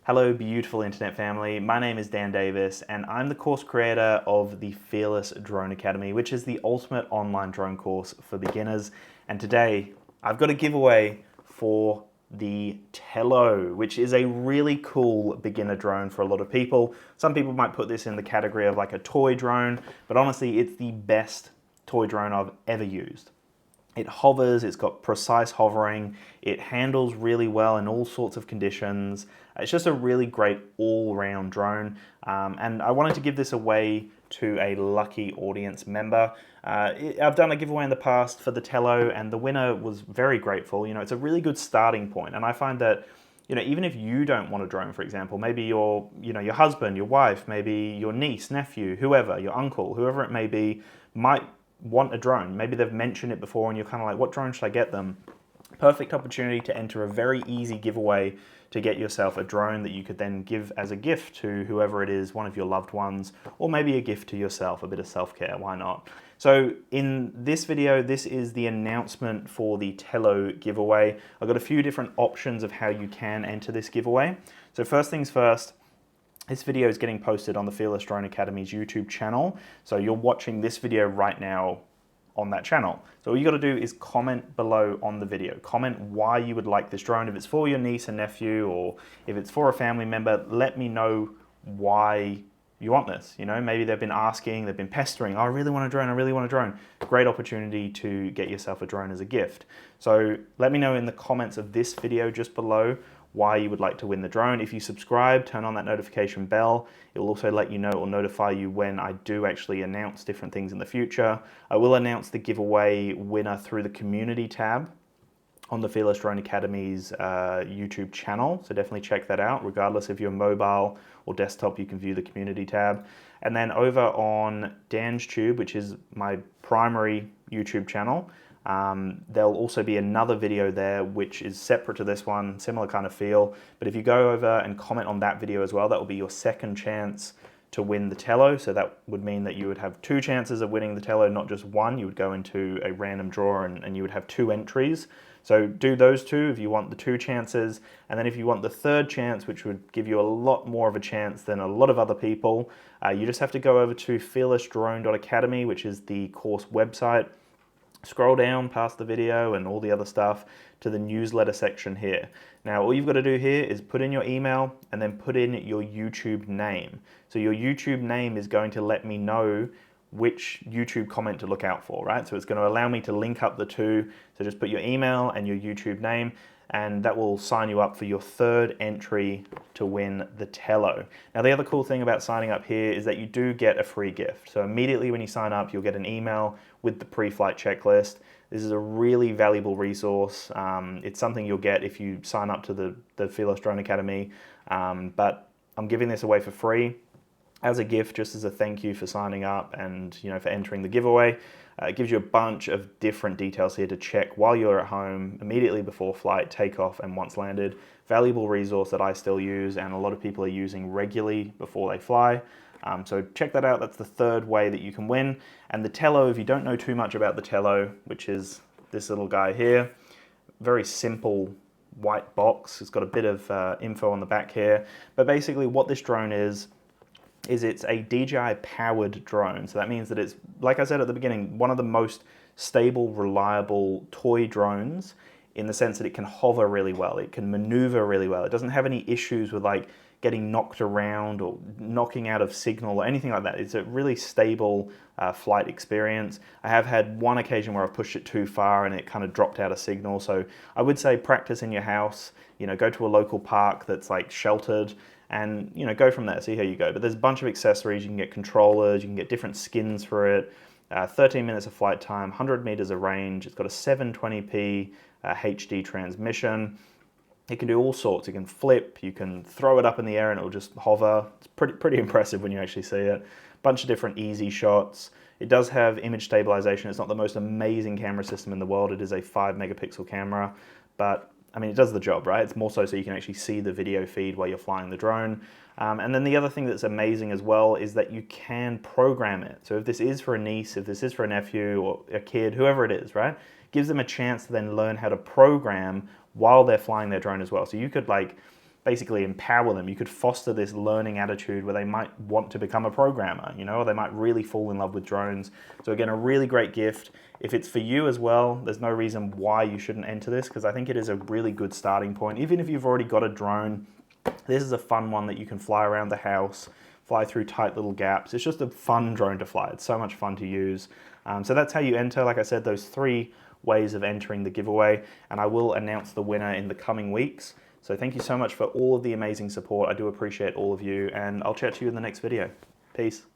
Hello, beautiful internet family. My name is Dan Davis, and I'm the course creator of the Fearless Drone Academy, which is the ultimate online drone course for beginners. And today, I've got a giveaway for the Tello, which is a really cool beginner drone for a lot of people. Some people might put this in the category of like a toy drone, but honestly, it's the best toy drone I've ever used. It hovers, it's got precise hovering, it handles really well in all sorts of conditions. It's just a really great all-round drone, and I wanted to give this away to a lucky audience member. I've done a giveaway in the past for the Tello, and the winner was very grateful. You know, it's a really good starting point, and I find that, you know, even if you don't want a drone, for example, maybe your husband, your wife, maybe your niece, nephew, whoever, your uncle, whoever it may be, might want a drone. Maybe they've mentioned it before and you're kind of like, what drone should I get them? Perfect opportunity to enter a very easy giveaway to get yourself a drone that you could then give as a gift to whoever it is, one of your loved ones, or maybe a gift to yourself, a bit of self-care, why not? So in this video, this is the announcement for the Tello giveaway. I've got a few different options of how you can enter this giveaway. So first things first, this video is getting posted on the Fearless Drone Academy's YouTube channel. So you're watching this video right now on that channel. So all you got to do is comment below on the video. Comment why you would like this drone. If it's for your niece and nephew, or if it's for a family member, let me know why you want this. You know, maybe they've been asking, they've been pestering, oh, I really want a drone, I really want a drone. Great opportunity to get yourself a drone as a gift. So let me know in the comments of this video just below why you would like to win the drone. If you subscribe, turn on that notification bell. It will also let you know or notify you when I do actually announce different things in the future. I will announce the giveaway winner through the community tab on the Fearless Drone Academy's YouTube channel. So definitely check that out. Regardless if you're mobile or desktop, you can view the community tab. And then over on Dan's Tube, which is my primary YouTube channel, there'll also be another video there which is separate to this one, similar kind of feel. But if you go over and comment on that video as well, that will be your second chance to win the Tello. So that would mean that you would have two chances of winning the Tello, not just one. You would go into a random draw and you would have two entries. So do those two if you want the two chances. And then if you want the third chance, which would give you a lot more of a chance than a lot of other people, you just have to go over to fearlessdrone.academy, which is the course website. Scroll down past the video and all the other stuff to the newsletter section here. Now, all you've got to do here is put in your email and then put in your YouTube name. So your YouTube name is going to let me know which YouTube comment to look out for, right? So it's going to allow me to link up the two. So just put your email and your YouTube name, and that will sign you up for your third entry to win the Tello. Now, the other cool thing about signing up here is that you do get a free gift. So immediately when you sign up, you'll get an email with the pre-flight checklist. This is a really valuable resource. It's something you'll get if you sign up to the Fearless Drone Academy, but I'm giving this away for free as a gift, just as a thank you for signing up and, you know, for entering the giveaway. It gives you a bunch of different details here to check while you're at home, immediately before flight, takeoff, and once landed. Valuable resource that I still use and a lot of people are using regularly before they fly. So check that out. That's the third way that you can win. And the Tello, if you don't know too much about the Tello, which is this little guy here, very simple white box. It's got a bit of info on the back here. But basically what this drone is it's a DJI powered drone. So that means that it's, like I said at the beginning, one of the most stable, reliable toy drones in the sense that it can hover really well. It can maneuver really well. It doesn't have any issues with like getting knocked around or knocking out of signal or anything like that. It's a really stable flight experience. I have had one occasion where I've pushed it too far and it kind of dropped out of signal. So I would say practice in your house, you know, go to a local park that's like sheltered and, you know, go from there, see how you go. But there's a bunch of accessories. You can get controllers, you can get different skins for it, 13 minutes of flight time, 100 meters of range. It's got a 720p HD transmission. It can do all sorts. It can flip, you can throw it up in the air and it'll just hover. It's pretty impressive when you actually see it. Bunch of different easy shots. It does have image stabilization. It's not the most amazing camera system in the world. It is a 5 megapixel camera, but I mean, it does the job, right? It's more so you can actually see the video feed while you're flying the drone. And then the other thing that's amazing as well is that you can program it. So if this is for a niece, if this is for a nephew or a kid, whoever it is, right? Gives them a chance to then learn how to program while they're flying their drone as well. So you could like basically empower them. You could foster this learning attitude where they might want to become a programmer, you know, or they might really fall in love with drones. So again, a really great gift. If it's for you as well, there's no reason why you shouldn't enter this, because I think it is a really good starting point. Even if you've already got a drone, this is a fun one that you can fly around the house, fly through tight little gaps. It's just a fun drone to fly. It's so much fun to use. So that's how you enter. Like I said, those 3 ways of entering the giveaway, and I will announce the winner in the coming weeks. So thank you so much for all of the amazing support. I do appreciate all of you, and I'll chat to you in the next video. Peace.